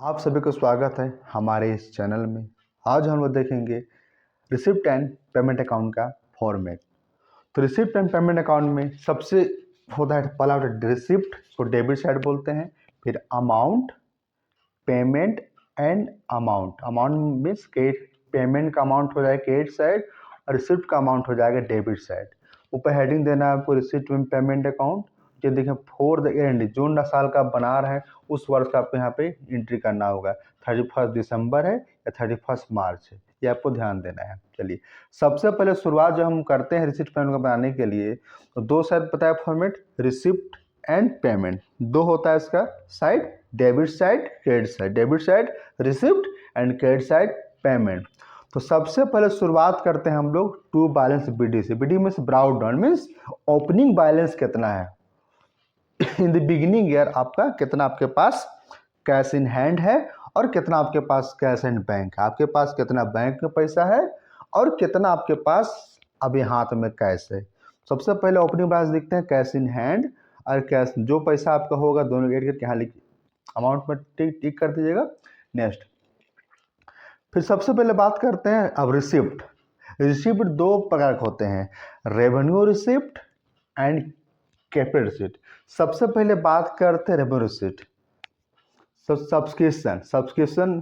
आप सभी का स्वागत है हमारे इस चैनल में। आज हम लोग देखेंगे रिसिप्ट एंड पेमेंट अकाउंट का फॉर्मेट। तो रिसिप्ट एंड पेमेंट अकाउंट में सबसे होता है पहला होता है रिसिप्ट, को डेबिट साइड बोलते हैं। फिर amount, payment and amount. Amount means payment का अमाउंट हो जाएगा क्रेडिट साइड और रिसिप्ट का अमाउंट हो जाएगा डेबिट साइड। ऊपर हेडिंग देना है आपको रिसिप्ट एंड पेमेंट अकाउंट। ये देखिए फॉर द एंड जून साल का बना रहा है उस वर्ष का आपको यहाँ पे एंट्री करना होगा। 31 दिसंबर है या 31 मार्च है, ये आपको ध्यान देना है। चलिए सबसे पहले शुरुआत जो हम करते हैं रिसिप्ट पेमेंट को बनाने के लिए, तो दो साइड पता है फॉर्मेट, रिसिप्ट एंड पेमेंट। दो होता है इसका side, debit side credit side, debit side receipt and credit side payment. तो सबसे पहले शुरुआत करते हैं हम लोग टू बैलेंस बीडी से। BD means brought down means opening balance कितना है इन द बिगिनिंग ईयर, आपका कितना आपके पास कैश इन हैंड है और कितना आपके पास कैश एंड बैंक है। आपके पास कितना बैंक में पैसा है और कितना आपके पास अभी हाथ में कैश है। सबसे पहले ओपनिंग बैलेंस देखते हैं, कैश इन हैंड और कैश, जो पैसा आपका होगा दोनों ऐड करके यहाँ लिखिए, अमाउंट में टिक कर दीजिएगा। नेक्स्ट फिर सबसे पहले बात करते हैं अब रिसिप्ट। रिसिप्ट दो प्रकार के होते हैं, revenue receipt and capital receipt. सबसे पहले बात करते हैं revenue receipt. Subscription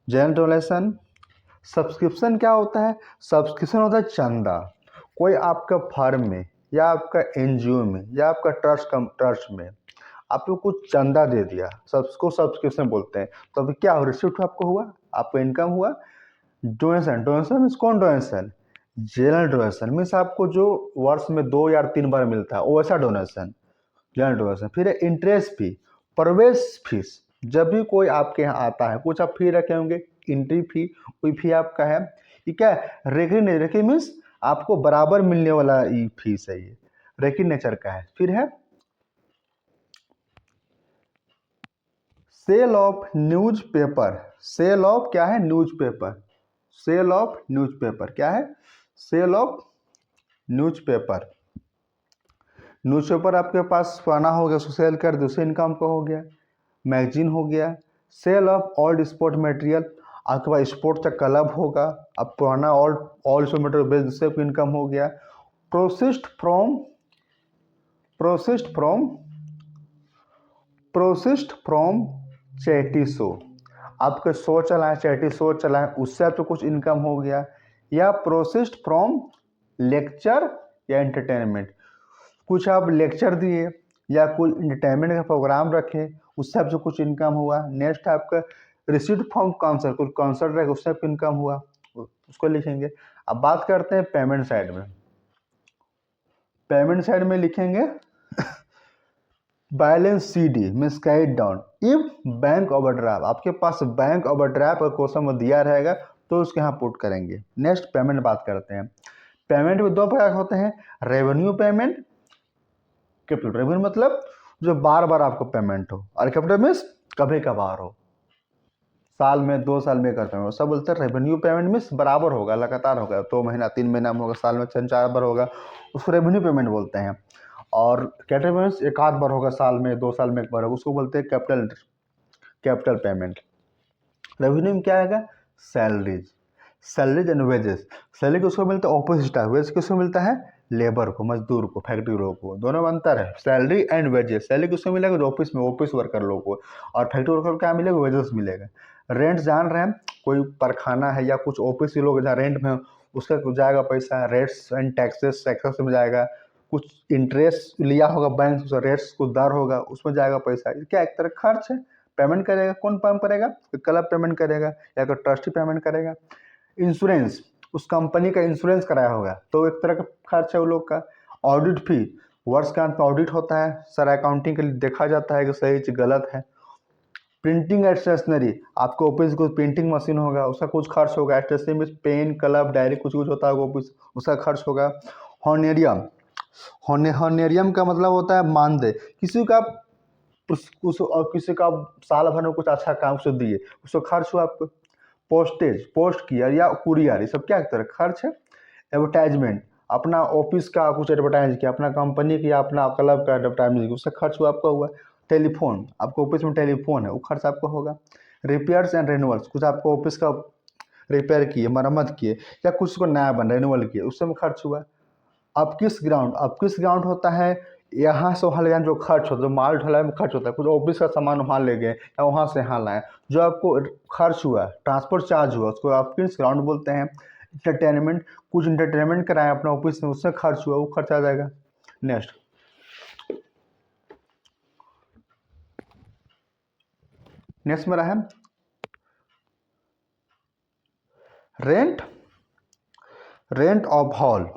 general donation. Subscription क्या होता है? सब्सक्रिप्शन होता है चंदा। कोई आपका फर्म में या आपका एनजीओ में या आपका ट्रस्ट में आपको कुछ चंदा दे दिया, सबको सब्सक्रिप्शन बोलते हैं। तो अभी क्या हो, रिसिप्ट आपको हुआ, आपको इनकम हुआ। डोनेशन, डोनेशन मीन्स कौन डोनेशन? जनरल डोनेशन मीन्स आपको जो वर्ष में 2 या 3 बार मिलता है वैसा डोनेशन, जनरल डोनेशन। फिर इंटरेस्ट फी, प्रवेश फीस। जब भी कोई आपके यहाँ आता है कुछ आप फी रखे होंगे, एंट्री फी, कोई फी आपका है। ये क्या है? रेकरिंग। रेकरिंग मीन्स आपको बराबर मिलने वाला ये फीस है, ये रेकरिंग नेचर का है। फिर है sale of newspaper. Sale of क्या है? Newspaper. Sale of newspaper क्या है? Sale of newspaper. Newspaper आपके पास पुराना हो गया, उसको सेल कर दो, उससे इनकम का हो गया। मैगजीन हो गया। Sale of old sport material, आपके पास स्पोर्ट्स का क्लब होगा, अब पुराना ओल्ड स्पोर्ट मटेरियल बेच, उससे इनकम हो गया। प्रोसेस्ड फ्रॉम चैरिटी शो, आपका शो चला है, चैरिटी शो चला है, उससे आपको कुछ इनकम हो गया। या प्रोसेस्ड फ्रॉम लेक्चर या एंटरटेनमेंट, कुछ आप लेक्चर दिए या कोई इंटरटेनमेंट का प्रोग्राम रखे, उससे आपसे कुछ इनकम हुआ। नेक्स्ट आपका रिसीट फ्रॉम कॉन्सर्ट, कुछ कॉन्सर्ट रहेगा उससे आपको इनकम हुआ, उसको लिखेंगे। अब बात करते हैं पेमेंट साइड में। पेमेंट साइड में लिखेंगे balance CD means credit down if bank overdraft, आपके पास बैंक ओवरड्राफ्ट और क्वेश्चन में दिया रहेगा तो उसके यहाँ पुट करेंगे। नेक्स्ट पेमेंट बात करते हैं। पेमेंट में दो प्रकार होते हैं, रेवेन्यू पेमेंट, कैपिटल। रेवेन्यू मतलब जो बार बार आपको पेमेंट हो, और कैपिटल मीन्स कभी कभार हो, साल में 2 साल में करते हैं, सब बोलते हैं। रेवेन्यू पेमेंट मीन्स बराबर होगा, लगातार होगा, 2 महीना 3 महीना में होगा, साल में 4 बार होगा, उसको रेवेन्यू पेमेंट बोलते हैं। और कैपिटल पेमेंट्स एक आध बार होगा, साल में 2 साल में एक बार होगा, उसको बोलते हैं कैपिटल पेमेंट। रेवेन्यू में क्या आएगा? Salaries and wages. सैलरी किसको मिलता है? Office staff. वेज किसको मिलता है? लेबर को, मजदूर को, फैक्ट्री लोगों को। दोनों में अंतर है, सैलरी एंड वेजेस। सैलरी किसको मिलेगा? ऑफिस में, ऑफिस वर्कर लोगों को। और फैक्ट्री वर्कर को क्या मिलेगा? वेजेस मिलेगा। रेंट जान रहे हैं, कोई कारखाना है या कुछ ऑफिस के लोग जहाँ रेंट में, उसका जाएगा पैसा, रेट्स एंड टैक्सेस, टैक्सेस में जाएगा। कुछ इंटरेस्ट लिया होगा बैंक से, रेट्स कुछ दर होगा, उसमें जाएगा पैसा। क्या एक तरह खर्च है, पेमेंट करेगा। कौन पेमेंट करेगा? क्लब पेमेंट करेगा या कोई ट्रस्टी पेमेंट करेगा। इंश्योरेंस, उस कंपनी का इंश्योरेंस कराया होगा तो एक तरह का खर्च है वो लोग का। ऑडिट फी, वर्ष का अंत में ऑडिट होता है, सारा अकाउंटिंग के लिए देखा जाता है कि सही चीज गलत है। प्रिंटिंग एंड स्टेशनरी, आपको ऑफिस को प्रिंटिंग मशीन होगा, उसका कुछ खर्च होगा। स्टेशनरी में पेन, कलम, डायरी कुछ होता है ऑफिस, उसका खर्च होगा। हॉनेरियम, हॉनेरियम का मतलब होता है मानदेय। किसी का किसी का साल भर में कुछ अच्छा काम से दिए, उसको खर्च हुआ आपको। पोस्टेज, पोस्ट किया या कुरियर, ये सब क्या तरह खर्च है। एडवर्टाइजमेंट, अपना ऑफिस का कुछ एडवर्टाइज किया, अपना कंपनी की, अपना क्लब का एडवर्टाइजमेंट, उससे खर्च हुआ आपका हुआ। टेलीफोन, आपको ऑफिस में टेलीफोन है, वो खर्च आपका होगा। रिपेयर्स एंड रेनुअल्स, कुछ आपको ऑफिस का रिपेयर किए, मरम्मत किए, या कुछ को नया बन रेनुअल किए, उससे में खर्च हुआ। अब किस ग्राउंड होता है, यहाँ से वहाँ ले जाने जो खर्च होता है, माल ढुलाई में खर्च होता है, कुछ ऑफिस का सामान वहाँ ले गए या वहाँ से यहाँ लाए, जो आपको खर्च हुआ, ट्रांसपोर्ट चार्ज हुआ, उसको आप किस ग्राउंड बोलते हैं। इंटरटेनमेंट, कुछ इंटरटेनमेंट कराए अपने ऑफिस में, उससे खर्च हुआ, वो खर्च आ जाएगा। नेक्स्ट मेरा है rent, rent of hall,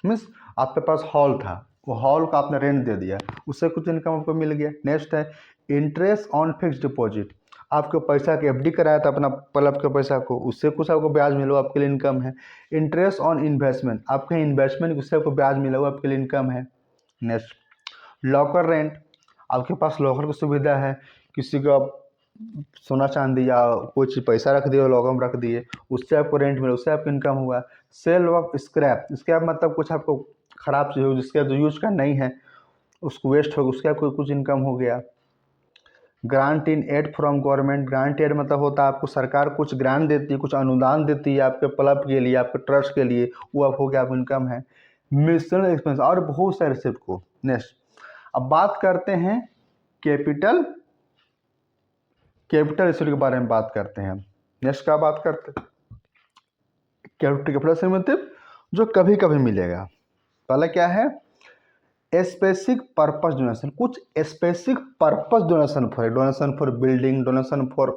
means आपके पास हॉल था, वो हॉल का आपने रेंट दे दिया, उससे कुछ इनकम आपको मिल गया। नेक्स्ट है इंटरेस्ट ऑन फिक्स डिपॉजिट, आपको पैसा के एफडी कराया था अपना पलब के पैसा को, उससे कुछ आपको ब्याज मिला, आपके लिए इनकम है। इंटरेस्ट ऑन इन्वेस्टमेंट, आपके इन्वेस्टमेंट उससे आपको ब्याज मिला, वो आपके लिए इनकम है। नेक्स्ट लॉकर रेंट, आपके पास लॉकर की सुविधा है, किसी को आप सोना चांदी या कोई चीज़ पैसा रख दिए, लॉकर में रख दिए, उससे आपको रेंट मिला, उससे आपको इनकम हुआ। सेल ऑफ स्क्रैप, स्क्रैप मतलब कुछ आपको खराब चीज़ हो जिसके जो यूज का नहीं है, उसको वेस्ट हो गया, उसका आपको कुछ इनकम हो गया। Grant in aid from government, grant aid मतलब होता है आपको सरकार कुछ ग्रांट देती है, कुछ अनुदान देती है आपके क्लब के लिए, आपके ट्रस्ट के लिए, वो आप हो गया, आप इनकम है। मिशनल एक्सपेंस और बहुत सारे रिसिप्ट को। नेक्स्ट अब बात करते हैं कैपिटल, कैपिटल रिसिप्ट के बारे में बात करते हैं। नेक्स्ट क्या बात करते हैं, कैपिटल से मतलब जो कभी कभी मिलेगा। पहला क्या है, स्पेसिफिक पर्पस डोनेशन, कुछ specific purpose donation for building, donation for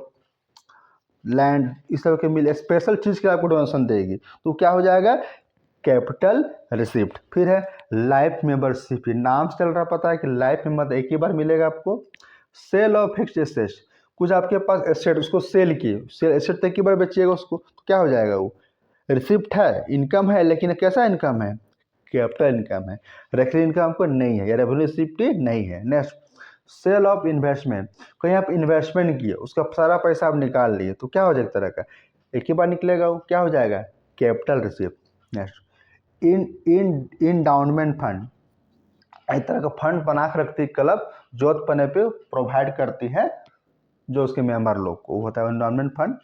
land, इस तरह के मिले स्पेशल चीज़ के आपको डोनेशन देगी, तो क्या हो जाएगा, कैपिटल रिसिप्ट। फिर है लाइफ मेंबरशिप, नाम से चल रहा पता है कि लाइफ मेंबर एक ही बार मिलेगा आपको। सेल ऑफ फिक्स्ड एसेट, कुछ आपके पास एसेट, उसको सेल किए, सेल एसेट एक ही बार बेचिएगा उसको, तो क्या हो जाएगा, वो रिसिप्ट है, इनकम है, लेकिन कैसा इनकम है, कैपिटल इनकम है, रेकरिंग इनकम आपको नहीं है, या रेवेन्यू रिसिप्ट नहीं है। नेक्स्ट सेल ऑफ इन्वेस्टमेंट, कहीं आप इन्वेस्टमेंट किए, उसका सारा पैसा आप निकाल लिए, तो क्या हो जाएगा, तरह का एक ही बार निकलेगा, वो क्या हो जाएगा, capital receipt. Next in endowment fund, एक तरह का फंड बना कर रखती है क्लब, जरूरत पड़ने पे प्रोवाइड करती है जो उसके मेंबर लोग को, वो होता है endowment fund.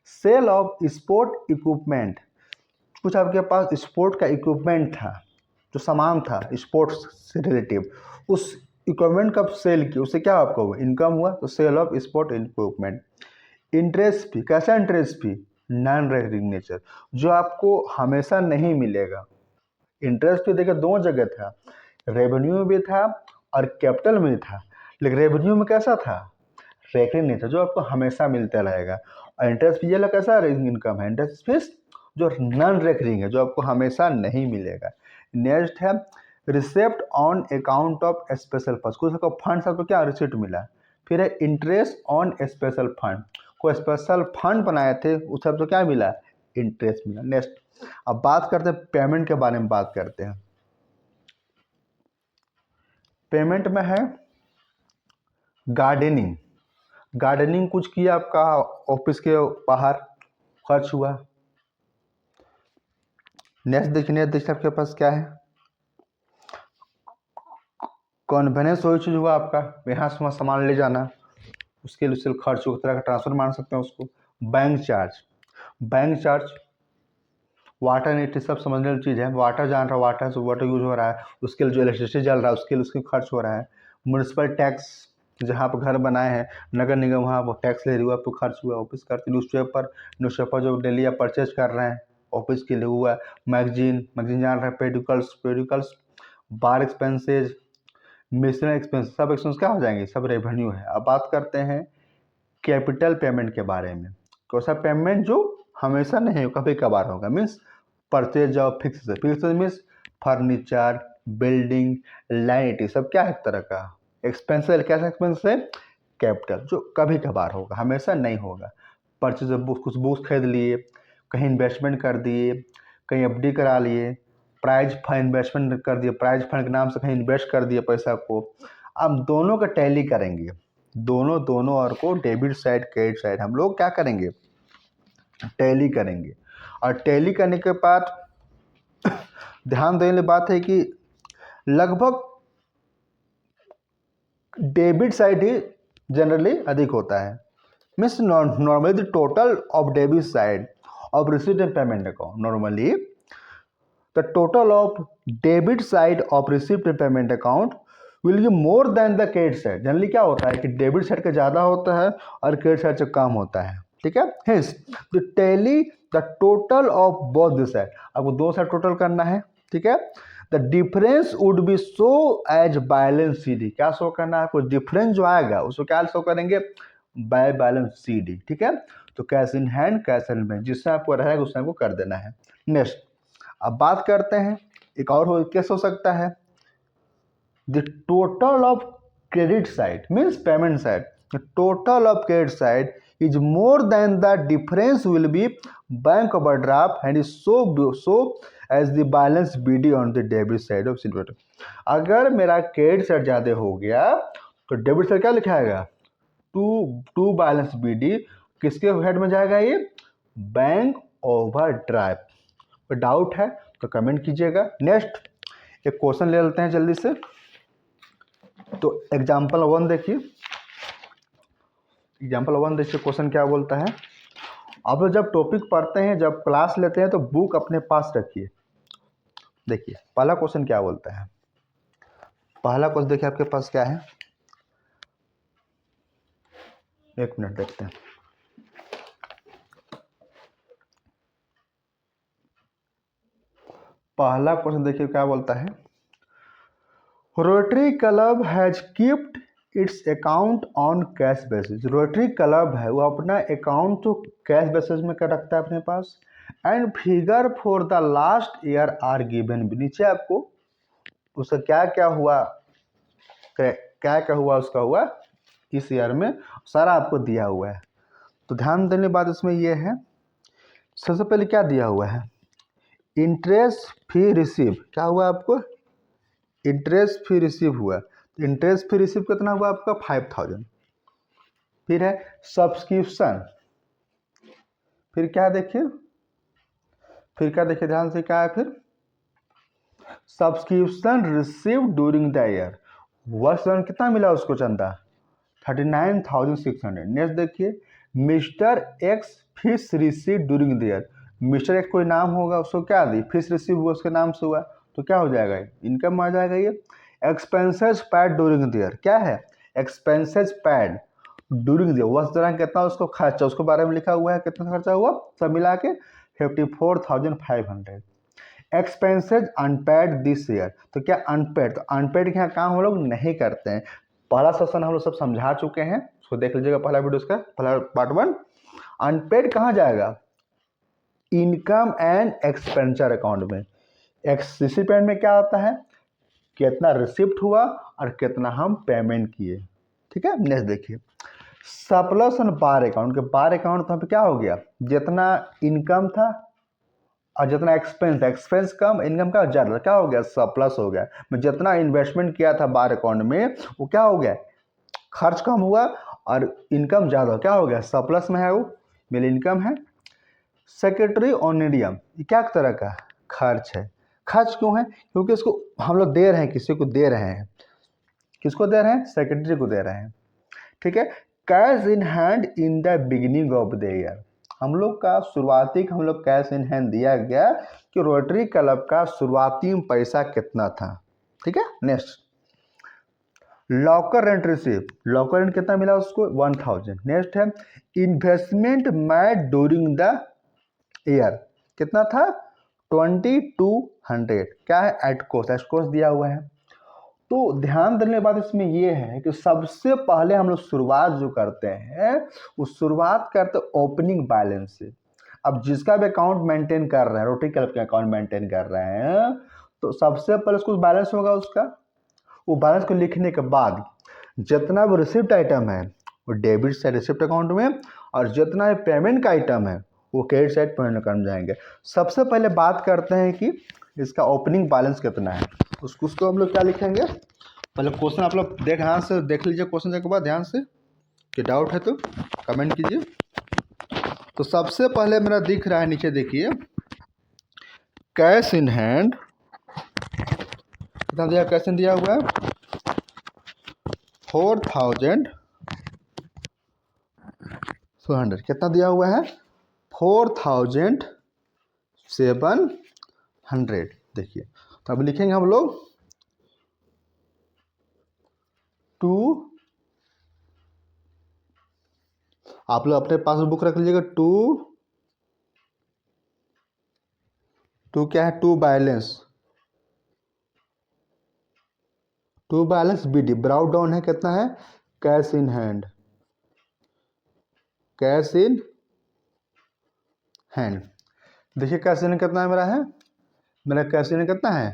Sale of sport equipment, कुछ आपके पास स्पोर्ट का इक्विपमेंट था, जो सामान था स्पोर्ट्स से रिलेटिव, उस इक्विपमेंट का सेल किया, उससे क्या आपको हुआ, इनकम हुआ, तो sale of sport equipment. Interest fee, कैसा interest fee, non recurring nature, जो आपको हमेशा नहीं मिलेगा। इंटरेस्ट फी देखिए दो जगह था, रेवेन्यू में भी था और कैपिटल में भी था, लेकिन रेवेन्यू में कैसा था, रेकरिंग नहीं था, जो आपको हमेशा मिलता रहेगा। और इंटरेस्ट फी ये कैसा इनकम है, इंटरेस्ट फीस जो नॉन रेकरिंग है, जो आपको हमेशा नहीं मिलेगा। नेक्स्ट है receipt on account of special fund, कुछ आपको फंड से आपको क्या रिसिप्ट मिला। फिर है इंटरेस्ट ऑन स्पेशल फंड, कोई स्पेशल फंड बनाए थे, उस सब तो क्या मिला, इंटरेस्ट मिला। नेक्स्ट अब बात करते हैं पेमेंट के बारे में, बात करते हैं पेमेंट में है गार्डनिंग, गार्डनिंग कुछ किया आपका ऑफिस के बाहर, खर्च हुआ। नेक्स्ट देखिए आपके पास क्या है, कॉन्वेंस वही चीज़ हुआ आपका, यहाँ से वहाँ सामान ले जाना, उसके लिए खर्च हो, तरह का ट्रांसफर मान सकते हैं उसको। Bank charge, bank charge water नीति सब समझने वाली चीज़ है, वाटर जान रहा है, वाटर से वाटर यूज हो रहा है, उसके लिए जो इलेक्ट्रिसिटी जल रहा है उसके लिए उसके खर्च हो रहा है। म्यूनसिपल टैक्स, जहाँ पर घर बनाए हैं नगर निगम, वहाँ वो टैक्स ले रही हुआ, आपको खर्च हुआ। ऑफिस करते न्यूज़पेपर, न्यूज़पेपर जो डेली आप परचेज कर रहे हैं ऑफिस के लिए हुआ। मैगजीन, मैगजीन जान रहे हैं, पेडिकल्स, पेडिकल्स, बार एक्सपेंसेज, मिशनल एक्सपेंस, सब एक्सपेंस क्या हो जाएंगे, सब रेवेन्यू है। अब बात करते हैं कैपिटल पेमेंट के बारे में, कौन सा पेमेंट जो हमेशा नहीं हो, कभी कभार होगा, means purchase of fix means furniture, building, land, सब क्या है एक तरह का एक्सपेंस है। कैसा एक्सपेंस है, कैपिटल, जो कभी कभार होगा, हमेशा नहीं होगा। परचेज बुक, कुछ बुक्स खरीद लिए, कहीं इन्वेस्टमेंट कर दिए, कहीं एफडी करा लिए, प्राइज फंड इन्वेस्टमेंट कर दिए, प्राइज फंड के नाम से कहीं इन्वेस्ट कर दिए पैसा को। अब दोनों का टैली करेंगे, दोनों और को डेबिट साइड क्रेडिट साइड हम लोग क्या करेंगे, टैली करेंगे। और टैली करने के बाद ध्यान देने वाली बात है कि लगभग डेबिट साइड ही जनरली अधिक होता है। Means normally the total of debit side of receipt and payment account, normally the total of debit side of receipt and payment account will be more than the credit side. Generally क्या होता है कि debit side का ज़्यादा होता है और credit side से कम होता है, ठीक है। Hence the tally the total of both this side, आपको दो साइड टोटल करना है, ठीक है। The difference would be show as balance C D, क्या शो करना है आपको, डिफरेंस जो आएगा उसको क्या शो करेंगे, बाय बैलेंस सी डी, ठीक है। तो cash in hand, cash in bank, जिससे आपको रहेगा उससे आपको कर देना है। नेक्स्ट अब बात करते हैं एक और कैसे हो सकता है, the total of credit side means payment side, the total of credit side is more than the difference will be bank overdraft and is so as the balance BD on the debit side of silver। अगर मेरा credit side ज़्यादा हो गया तो debit side क्या लिखाएगा, to balance BD, किसके head में जाएगा ये, बैंक ओवरड्राफ्ट। कोई डाउट है तो कमेंट कीजिएगा। नेक्स्ट एक क्वेश्चन ले लेते हैं जल्दी से। तो एग्जाम्पल 1 देखिए, एग्जाम्पल 1 देखिए क्वेश्चन क्या बोलता है। आप लोग जब टॉपिक पढ़ते हैं, जब क्लास लेते हैं तो बुक अपने पास रखिए। देखिए पहला क्वेश्चन क्या बोलता है, पहला क्वेश्चन देखिए आपके पास क्या है, एक मिनट देखते हैं। पहला क्वेश्चन देखिए क्या बोलता है, rotary club has keeped it's account on cash basis. Rotary club है वो अपना अकाउंट तो कैश बेसिस में कर रखता है अपने पास। And figure for the last year are given, नीचे आपको उसका क्या क्या हुआ, क्या क्या हुआ उसका हुआ इस ईयर में, सारा आपको दिया हुआ है। तो ध्यान देने बाद इसमें ये है, सबसे पहले क्या दिया हुआ है, इंटरेस्ट फी रिसीव, क्या हुआ आपको, इंटरेस्ट फी रिसीव हुआ। इंटरेस्ट फी रिसीव कितना हुआ आपका 5000। फिर है सब्सक्रिप्शन, फिर क्या देखिए, फिर क्या देखिए ध्यान से क्या है, फिर subscription receive during the year, वर्ष दौरान कितना मिला उसको चंदा 39,600। नेक्स्ट देखिए mister x fees receive during the year, mister x कोई नाम होगा उसको क्या दी, फीस रिसीव हुआ उसके नाम से हुआ, तो क्या हो जाएगा, इनकम आ जाएगा। ये expenses pad during the year, क्या है expenses pad during the year, वर्ष दौरान कितना उसको खर्चा, उसके बारे में लिखा हुआ है कितना खर्चा हुआ, सब मिला के 54,500। एक्सपेंसेज अनपेड दिस ईयर, तो क्या अनपेड, तो अनपेड के यहाँ काम हम लोग नहीं करते हैं। पहला सेशन हम लोग सब समझा चुके हैं, उसको देख लीजिएगा पहला वीडियो उसका, पहला पार्ट 1। अनपेड कहाँ जाएगा, इनकम एंड एक्सपेंचर अकाउंट में। रिसिपेंट में क्या होता है, कितना रिसिप्ट हुआ और कितना हम पेमेंट किए, ठीक है। नेक्स्ट देखिए सरप्लस ऑन बार अकाउंट, के बार अकाउंट तो क्या हो गया, जितना इनकम था और जितना एक्सपेंस, एक्सपेंस कम इनकम का ज़्यादा, क्या हो गया सरप्लस हो गया। मैं जितना इन्वेस्टमेंट किया था बार अकाउंट में वो क्या हो गया, खर्च कम हुआ और इनकम ज़्यादा, क्या हो गया सरप्लस में है, वो मेरी इनकम है। सेक्रेटरी ऑनरियम, ये क्या तरह का खर्च है, खर्च क्यों है, क्योंकि इसको हम लोग दे रहे हैं, किसी को दे रहे हैं, किसको दे रहे हैं, सेक्रेटरी को दे रहे हैं, ठीक है। Cash in hand in the beginning of the year, हम लोग का शुरुआती हम लोग कैश इन हैंड दिया गया कि रोटरी क्लब का शुरुआती पैसा कितना था, ठीक है। Next locker rent receive, locker rent कितना मिला उसको 1000। नेक्स्ट है investment made during the year, कितना था 2200, क्या है एट कोस्ट, एट कोस्ट दिया हुआ है। तो ध्यान देने बात इसमें यह है कि सबसे पहले हम लोग शुरुआत जो करते हैं वो शुरुआत करते ओपनिंग बैलेंस से। अब जिसका भी अकाउंट मेंटेन कर रहे हैं, रोटरी क्लब के अकाउंट मेंटेन कर रहे हैं, तो सबसे पहले उसको बैलेंस होगा उसका, वो बैलेंस को लिखने के बाद जितना भी रिसिप्ट आइटम है वो डेबिट साइड रिसिप्ट अकाउंट में, और जितना भी पेमेंट का आइटम है वो क्रेडिट साइड पेमेंट अकाउंट में जाएंगे। सबसे पहले बात करते हैं कि इसका ओपनिंग बैलेंस कितना है, उसको हम लोग क्या लिखेंगे। पहले क्वेश्चन आप लोग ध्यान से देख लीजिए, क्वेश्चन के बाद ध्यान से, कि डाउट है तो कमेंट कीजिए। तो सबसे पहले मेरा दिख रहा है नीचे देखिए कैश इन हैंड, कितना दिया, कैश इन दिया हुआ है 4,400 कितना दिया हुआ है 4,700। देखिए तो अब लिखेंगे हम लोग 2, आप लोग अपने पास बुक रख लीजिएगा। 2 क्या है 2 बैलेंस BD ब्राउन डाउन है कितना है कैश इन हैंड देखिए कैश इन कितना है मेरा कैश इन कितना है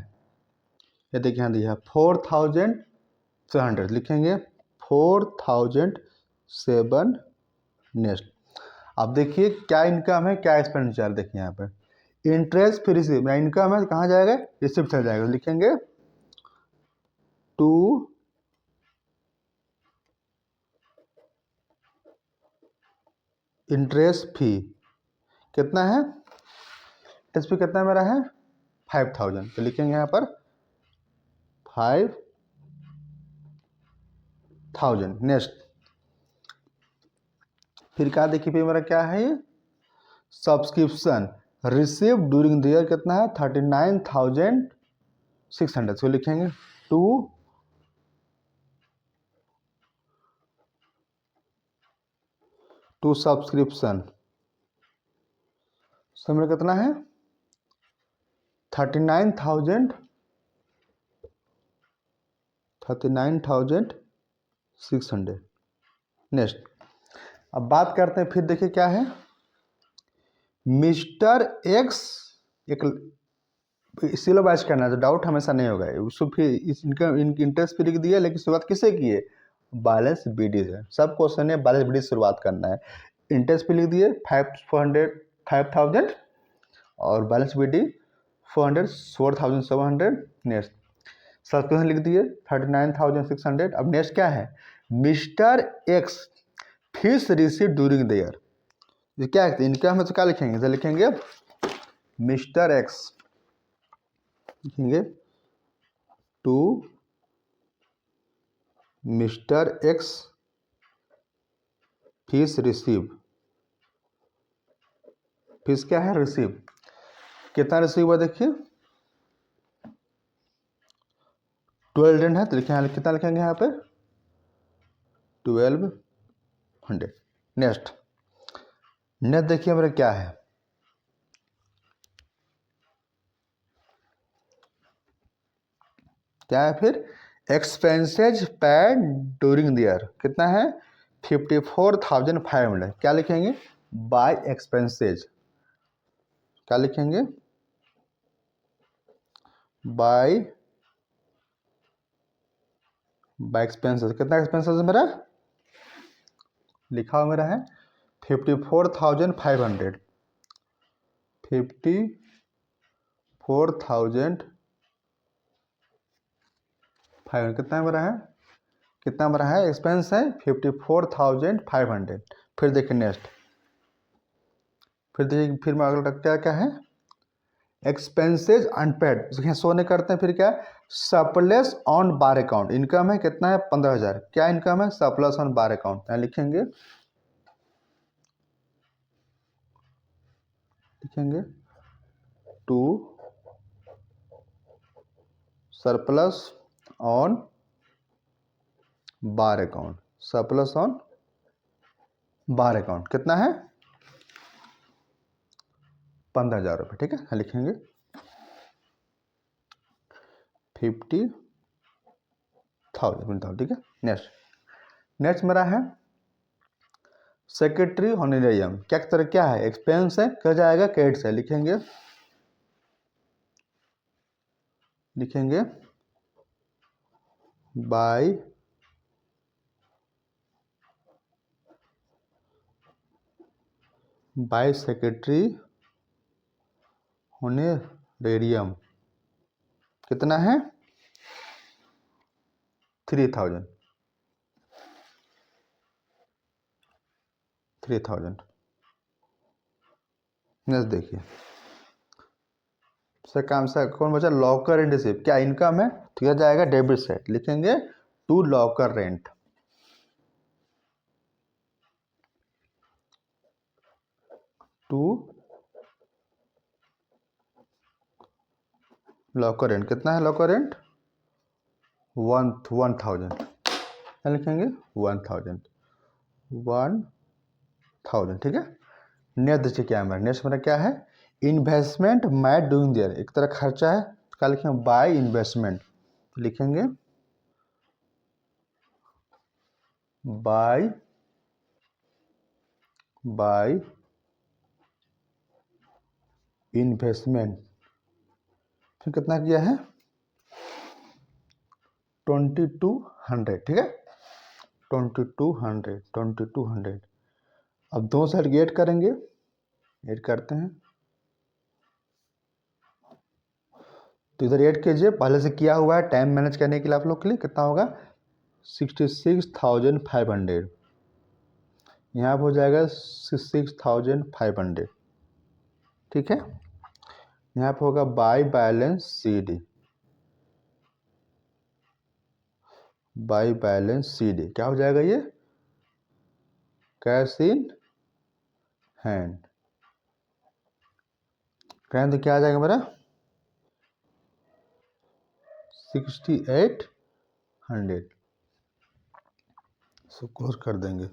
ये देखिए यहाँ दिया 4,700 लिखेंगे 4,007 नेक्स्ट। अब देखिए क्या इनकम है क्या एक्सपेंडिचर देखिए यहाँ पर इंटरेस्ट फ्री रिसीव मेरा इनकम है कहाँ जाएगा रिसिप्ट चल जाएगा लिखेंगे 2 इंटरेस्ट फी कितना है इंटरेस्ट फी कितना मेरा है 5,000 तो लिखेंगे यहाँ पर 5,000 नेक्स्ट। फिर क्या देखिए फिर मेरा क्या है ये subscription receive during the year कितना है 39,600 तो लिखेंगे 2 सब्सक्रिप्शन समय कितना है 39,600 नेक्स्ट। अब बात करते हैं फिर देखिए क्या है मिस्टर एक्स एक सिलो बैच करना है तो डाउट हमेशा नहीं होगा उसको फिर इनका इंटरेस्ट भी लिख दिया लेकिन शुरुआत किससे की है बैलेंस BD से सब क्वेश्चन है बैलेंस BD से शुरुआत करना है इंटरेस्ट भी लिख दिए 5,000 और बैलेंस BD 4,700 नेक्स्ट सब्सक्रिप्शन लिख दिए 39,600। अब नेक्स्ट क्या है mister x fees receive during the year क्या है इनकम में तो क्या लिखेंगे तो लिखेंगे मिस्टर एक्स लिखेंगे 2 mister x fees receive fees क्या है रिसीव कितना रिसीव हुआ देखिए 1200 है तो कितना लिखेंगे यहाँ पे 1,200 नेक्स्ट देखिए मेरा क्या है फिर expenses paid during the year कितना है 54,500 क्या लिखेंगे बाय एक्सपेंसेज क्या लिखेंगे बाय एक्सपेंसेस कितना एक्सपेंसेस है मेरा लिखा हुआ मेरा है 54,500 54,500 कितना मेरा है एक्सपेंस है 54,500। फिर देखिए नेक्स्ट फिर मैं अगला क्या है एक्सपेंसेज अनपेड यहाँ शो नहीं करते हैं फिर क्या surplus on bar account income है कितना है 15,000 क्या इनकम है सरप्लस ऑन बार अकाउंट यहाँ लिखेंगे 2 सरप्लस ऑन बार अकाउंट कितना है 15,000 रुपये ठीक है लिखेंगे 50,000 ठीक है नेक्स्ट मेरा है सेक्रेटरी ऑनरेरियम क्या है एक्सपेंस है क्या जाएगा क्रेडिट से लिखेंगे बाय सेक्रेटरी ऑनरेरियम कितना है 3,000 नेक्स्ट देखिए काम से कौन बचा लॉकर एंड रिसिप्ट क्या इनकम है तो क्या जाएगा डेबिट साइड लिखेंगे 2 locker rent to locker rent, कितना है लॉकर रेंट? 1000। क्या लिखेंगे? 1000, ठीक है। नेक्स्ट देखिए क्या है, नेक्स्ट मेरा क्या है? इन्वेस्टमेंट मैं डूइंग देयर, एक तरह खर्चा है, क्या लिखेंगे? बाय इन्वेस्टमेंट, लिखेंगे बाय इन्वेस्टमेंट। फिर कितना किया है? 2200, ठीक है। 2200। अब दो साइड ऐड करेंगे, ऐड करते हैं। तो इधर ऐड कीजिए, पहले से किया हुआ है टाइम मैनेज करने के लिए आप लोग के लिए। कितना होगा? 66,500। यहाँ पर हो जाएगा 66,500, ठीक है। यहाँ पर होगा by balance CD, by balance CD क्या हो जाएगा? ये कैश इन हैंड। कहें तो क्या आ जाएगा मेरा? 6800। इसको क्लोज कर देंगे।